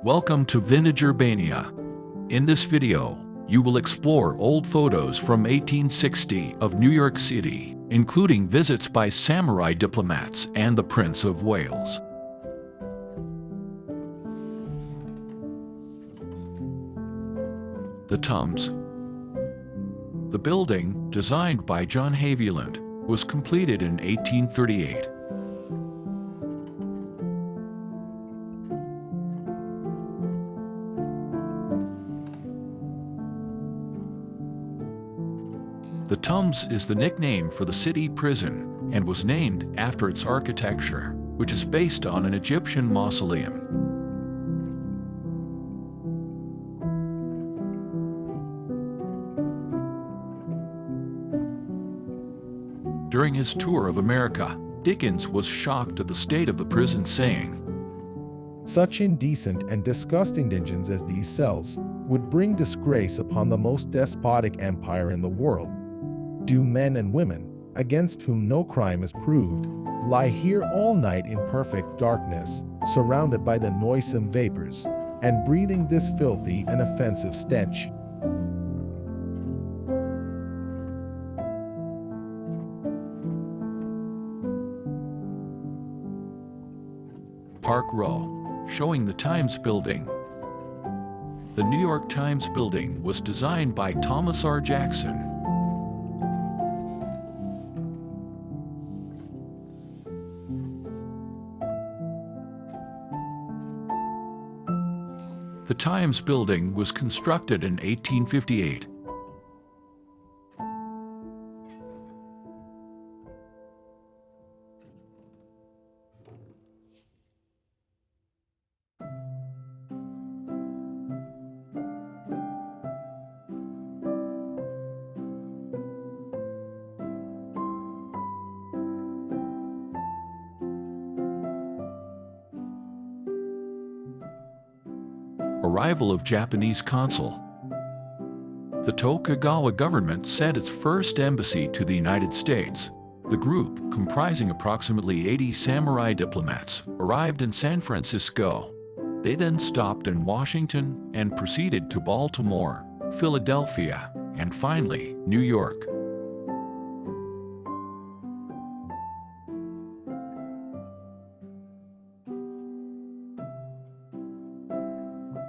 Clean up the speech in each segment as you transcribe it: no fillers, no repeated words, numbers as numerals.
Welcome to Vintage Urbania. In this video, you will explore old photos from 1860 of New York City, including visits by samurai diplomats and the Prince of Wales. The Tums. The building, designed by John Haviland, was completed in 1838. The Tums is the nickname for the city prison and was named after its architecture, which is based on an Egyptian mausoleum. During his tour of America, Dickens was shocked at the state of the prison, saying, "Such indecent and disgusting dungeons as these cells would bring disgrace upon the most despotic empire in the world. Do men and women, against whom no crime is proved, lie here all night in perfect darkness, surrounded by the noisome vapors, and breathing this filthy and offensive stench?" Park Row, showing the Times Building. The New York Times Building was designed by Thomas R. Jackson. The Times Building was constructed in 1858. Arrival of Japanese consul. The Tokugawa government sent its first embassy to the United States. The group, comprising approximately 80 samurai diplomats, arrived in San Francisco. They then stopped in Washington and proceeded to Baltimore, Philadelphia, and finally, New York.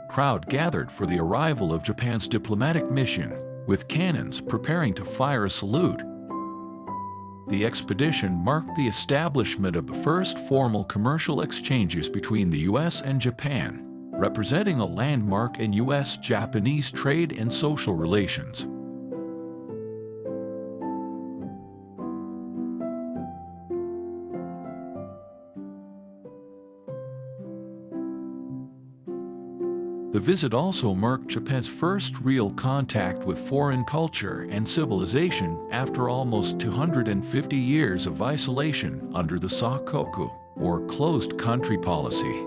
Crowd gathered for the arrival of Japan's diplomatic mission, with cannons preparing to fire a salute. The expedition marked the establishment of the first formal commercial exchanges between the U.S. and Japan, representing a landmark in U.S.-Japanese trade and social relations. The visit also marked Japan's first real contact with foreign culture and civilization after almost 250 years of isolation under the Sakoku, or closed country policy.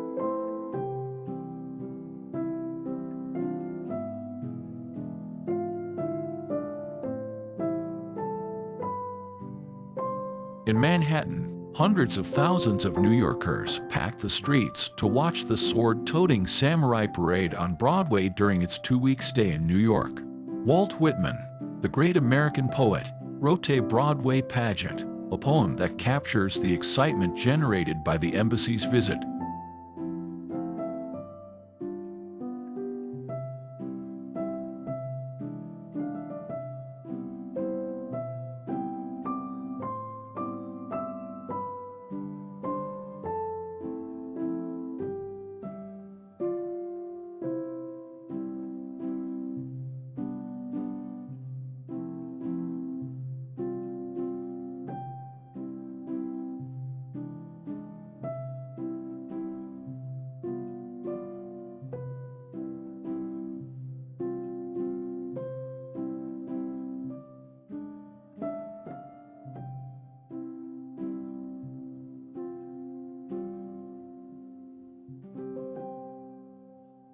In Manhattan, hundreds of thousands of New Yorkers packed the streets to watch the sword-toting samurai parade on Broadway during its two-week stay in New York. Walt Whitman, the great American poet, wrote a Broadway pageant, a poem that captures the excitement generated by the embassy's visit.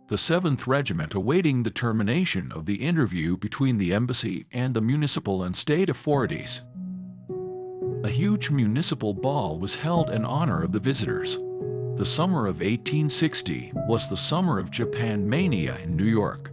The 7th Regiment awaiting the termination of the interview between the embassy and the municipal and state authorities. A huge municipal ball was held in honor of the visitors. The The summer of 1860 was the summer of Japan mania in New York.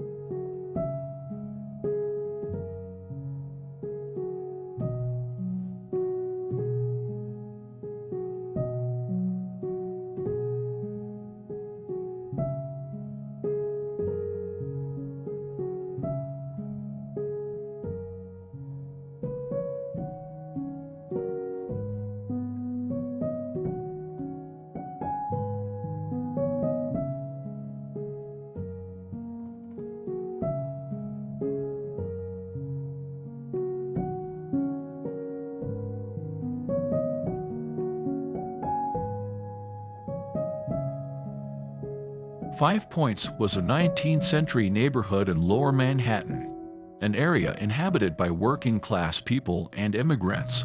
Five Points was a 19th-century neighborhood in Lower Manhattan, an area inhabited by working-class people and immigrants.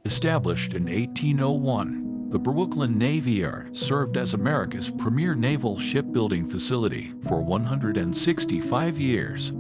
Established in 1801, the Brooklyn Navy Yard served as America's premier naval shipbuilding facility for 165 years.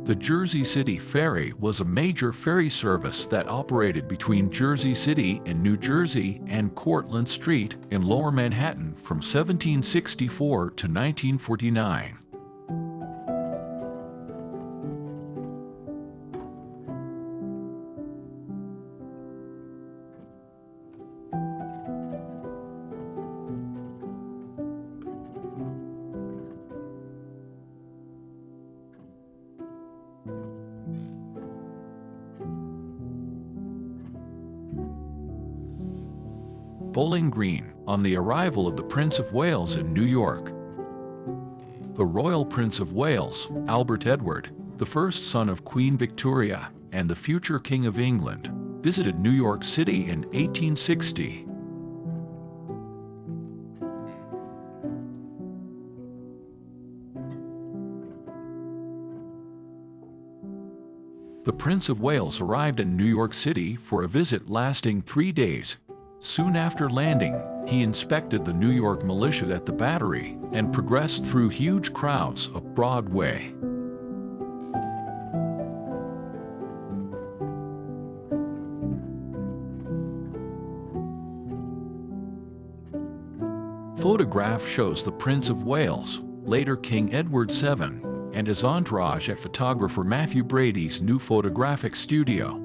The Jersey City Ferry was a major ferry service that operated between Jersey City in New Jersey and Cortlandt Street in Lower Manhattan from 1764 to 1949. Bowling Green, on the arrival of the Prince of Wales in New York. The Royal Prince of Wales, Albert Edward, the first son of Queen Victoria and the future King of England, visited New York City in 1860. The Prince of Wales arrived in New York City for a visit lasting 3 days. Soon after landing, he inspected the New York militia at the Battery and progressed through huge crowds up Broadway. Photograph shows the Prince of Wales, later King Edward VII, and his entourage at photographer Matthew Brady's new photographic studio.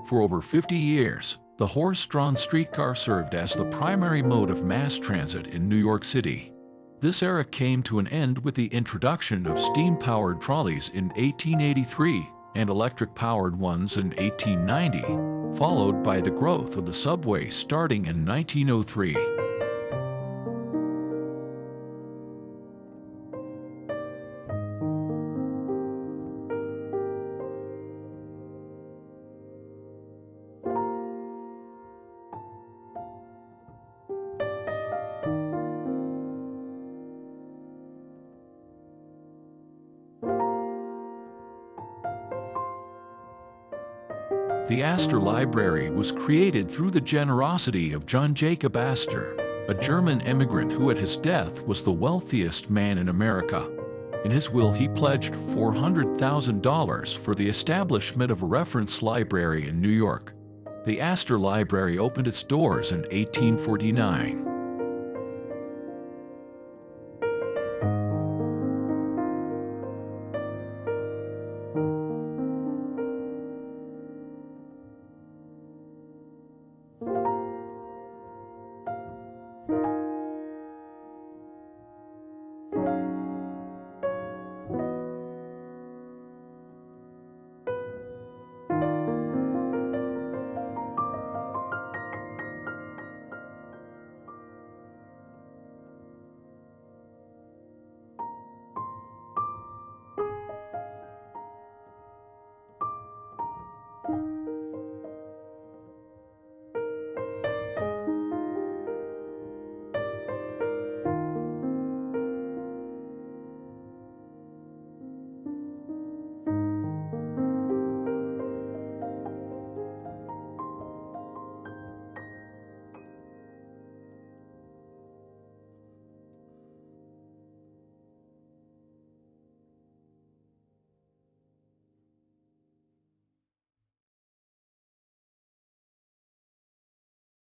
For over 50 years, the horse-drawn streetcar served as the primary mode of mass transit in New York City. This era came to an end with the introduction of steam-powered trolleys in 1883 and electric-powered ones in 1890, followed by the growth of the subway starting in 1903. The Astor Library was created through the generosity of John Jacob Astor, a German immigrant who at his death was the wealthiest man in America. In his will, he pledged $400,000 for the establishment of a reference library in New York. The Astor Library opened its doors in 1849.